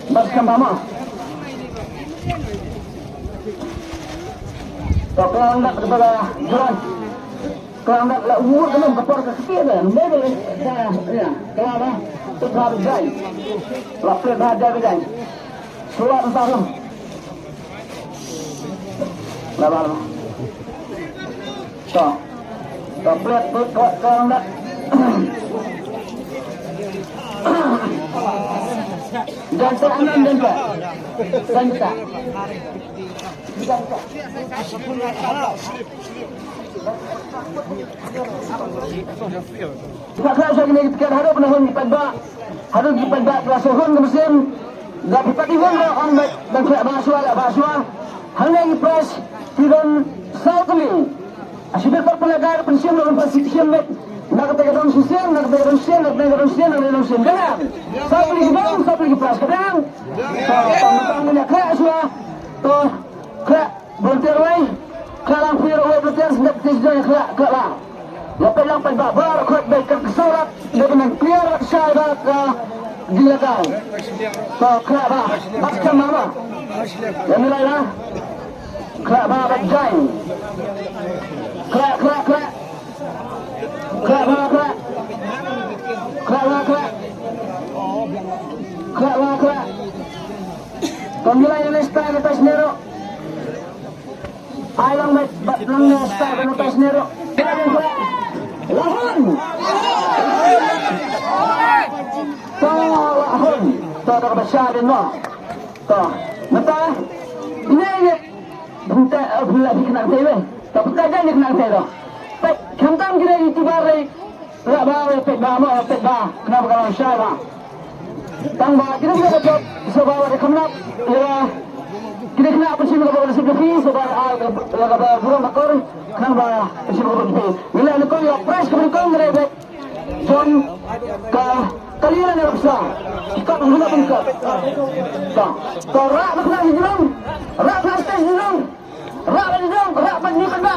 Baskan mama. Kau kelang nak kepada jalan. Kelang nak lah umur kena berpor ke sikit dah. Boleh dah. Ya, kelang dah. Tukar berjai. Lapar dah ada berjai. Surat entah tu. Lalu. So. Komplit kelang nak. Jangan aman dan tak. Jangan. Kakak saya kena kita harap penahun dipadak. Harus dipadak kelas hon ke mesin. Gak dipatikan ke on dan tidak bahasa. Hanya press tidak sautli. Asyik berpelajar pensiun dalam pensiun met. Nak kata orang susian, nak kata orang susian, nak kata orang susian, nak kata orang susian. Jangan. Saya pergi press kadang. Tentang ini kaya suah. Tuh, kaya volunteer way. Kalau volunteer way volunteer sedap tisjaya kaya lah. Lepas lang pagbabar, kaya baik kesurat dengan clear saya dilakukan. Tuh, kaya bah, macam mana? Yang nilai lah. Kaya bah berjai. Kaya. Kera. Pemilai Indonesia di atas Nero. Ayang batlang Indonesia di atas Nero. Lahon. Lahon. Tak besar din mo. Tak. Mata. Ini. Bunta pula dikenal saya. Tak pernah dikenal saya. Pek kantang kita itibarai. Tak bawa pek ba. Kenapa kalau syara? Tang ba kita tidak dapat sebab ada kemenap. Ya. Kita kena apa sih kalau bersih bersih sebab ada burung bakar. Kenapa bersih bersih? Bila nak kau ya press kemudian mereka. John kalian yang besar. Kita menghina bengkak. Kau rak nak hidung. Rak plastik hidung. Rak hidung. Rak benda benda.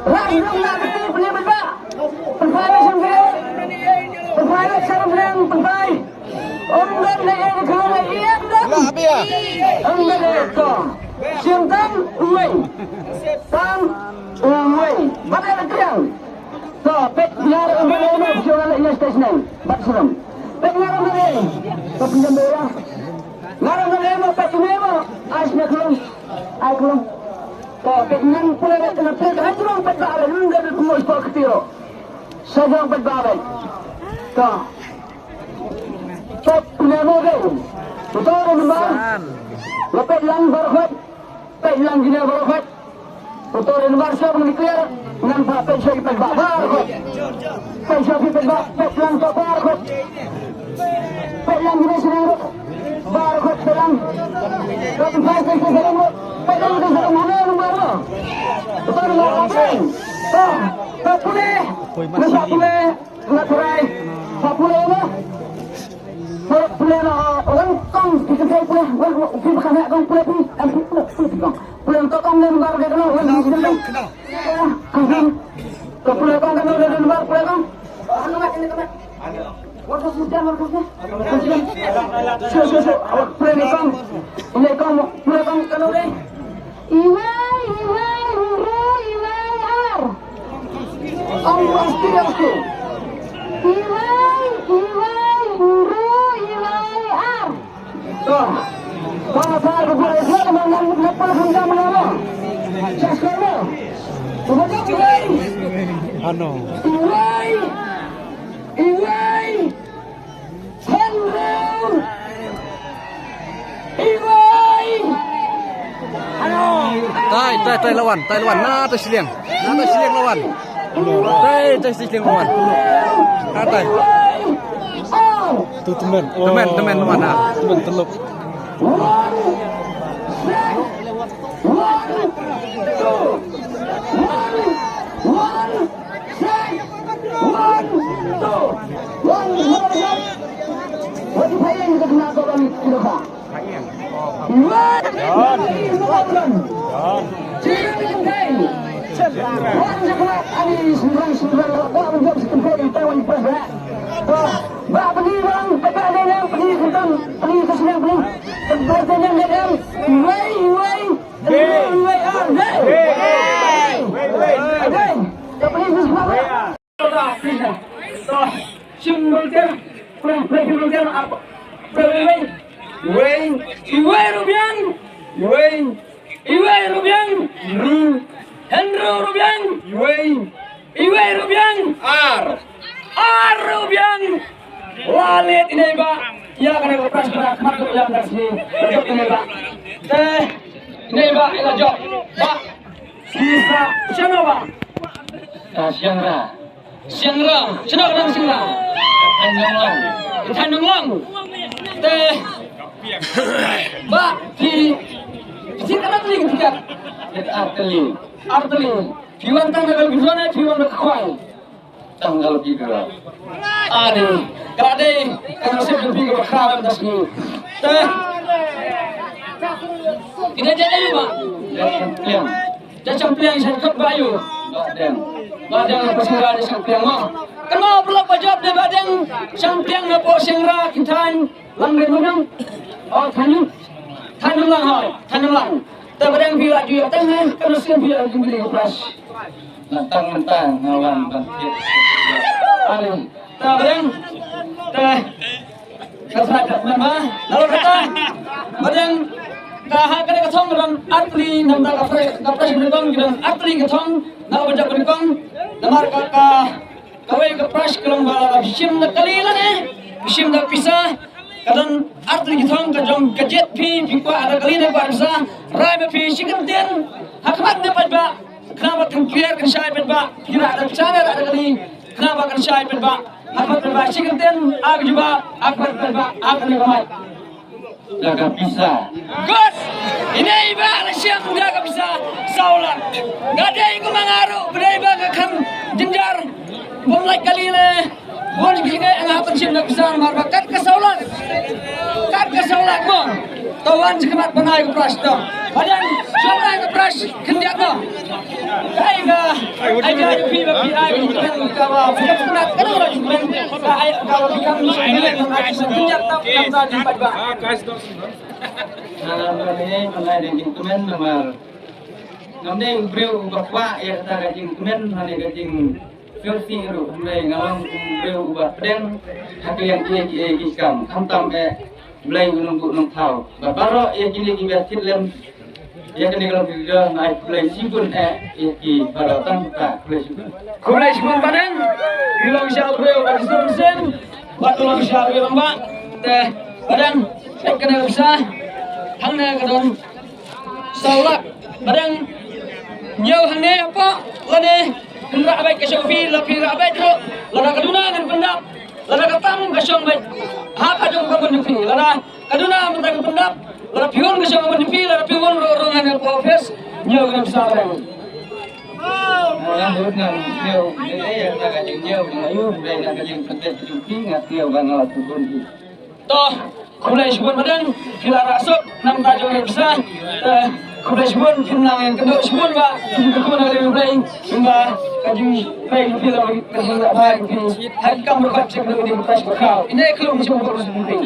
Rak hidung nak benda benda. Penfai sendiri. Penfai sendiri. Penfai. Orang lain kalau lain dah. Orang itu. Simpan uang. Tang uang. Mana yang tiang? So, pet biar orang lain jangan lain stesen. Batseram. Pet biar orang lain. Tapi jambera. Larang orang lain pet ini mau. Asnya kelong. Kelong. So, pet yang pula nak pet hajurang pet bahagian. Enggak ada kumur sport ketiro. Sajang pet bahagian. So. Pet punya model. Betul memang. Lepas lang berkhot. Pet lang gini berkhot. Betul memang siapa menikir. Nampak pet siapa pet berkhot. Pet siapa pet lang tak berkhot. Pet lang gini sendiri. Berkhot pet lang. Tapi pet sendiri. Pet lang itu sendiri mana baru. Betul memang pet. Pet pulih. Nampak pulih. Nak cerai. Pet pulih mana? Pulih orang kong kita saya pulih kita bukan nak kong pulih ni pulih untuk kong ni baru dia kenal orang kita kong kau pulih kong kenal dia baru pulih kong anu mak ini teman warga sudah awak pulih ni kong pulih kong kenal dia iwai ar om pasti aku iwai kalau saya berbuat saya menganggap lepas hingga menama. Sekarang, kemudian ano? Iwai, Henry, ano? Tai lawan, nata siliang lawan. Tai siliang lawan. Tai. Tu teman mana? Teman teluk. Rubian, Wei, tapi ini semua. Simbolkan, Rubian apa? Wei Rubian, Hendro Rubian, Iwe Rubian, R Rubian. Walit ini Pak, ya kena lepas berat masuk yang dari job ini Pak. Ini Pak, ini job Pak. Sisa siapa Pak? Siangra, siapa orang Siangra? Tanjung Lang. Pak di sini kan ada lagi tiga. Arteli. Piwan tanggal gimana? Piwan berkuai. Tanggal 3. Ade, kade, kalau saya lebih berharap das ni. Kita jadi Pak. Champion saya kat bayu. Badang pasangga champion mo. Kenapa perlu pajak de badang champion na po Siangra Kintan Langren Munang. Oh Tanjung Lang. Tabadang bila juga tangan kalau sian bila jumlah kelas. Mentang ngawan bangkit. Alim. Tabadang kesadak nama lalu kata badang kaha kada katong dan artli namda kapres berikong dan artli katong na bajak berikong namar kaka kawai kapres kelong bala bishim na kalilan bishim na pisah kadang artli katong kajong kajet pi kwa ada kalina barsa rai pi sikanten hakmat de pajba kenapa tengkiar kan syai pajba kira ada pisana ada kali kenapa kan syai pajba hakmat pajba sikanten ag juga akbar pajba akan ramai jaga bisa. Good. Ini iba siang jaga bisa. Saulan. Gak ada yang mengaruh. Benda iba akan jenjar. Mulai kali ini. Bukan kita yang akan siap bisa marbakan kesaulan. Kat kesaulan mo. Tawan sekemat penai ke pras to. Badan siapa yang ke pras kendiak to. Kaya ga. Aja pi pi ai kan kawa. Siap sunat kan orang jumen. Kaya kawa bikam kendiak to kita jumpa ba. Ini mulai dari instrumen nomor. Nanti beliau bapak ya kata kajing instrumen nanti kajing versi itu mulai ngalang beliau ubah pedang hak yang dia kisam hantam mulai nunggu tahu. Bapak ya kini kita cilem ya kini kalau kita naik mulai sibun ki baratan tak mulai sibun padang bilang siapa beliau bersen buat bilang siapa bilang pak padang saya kena usah hangna kadon saulak badang jauh hangna apa lade kendra abai ke sofi la pira abai tro lada kaduna ngan pendap lada katam ke song bai ha ka jong ko ni pi lada kaduna mentang pendap lada pion ke song ni pi lada pion ro ngan ko fes nyau kan sa badang yang dengan nyau ini yang naga nyau ayu dai naga jeng petet pi ngatiau bangal turun toh kulai sebut badan kila rasuk nam tajung besar kulai sebut kenang yang kedua sebut ba kemana lebih baik hingga kaji baik kila kerja baik hari kamu berkat sebelum di bekas berkau ini kelum sebut sebut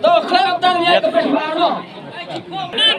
toh kelab tangnya ke pesbano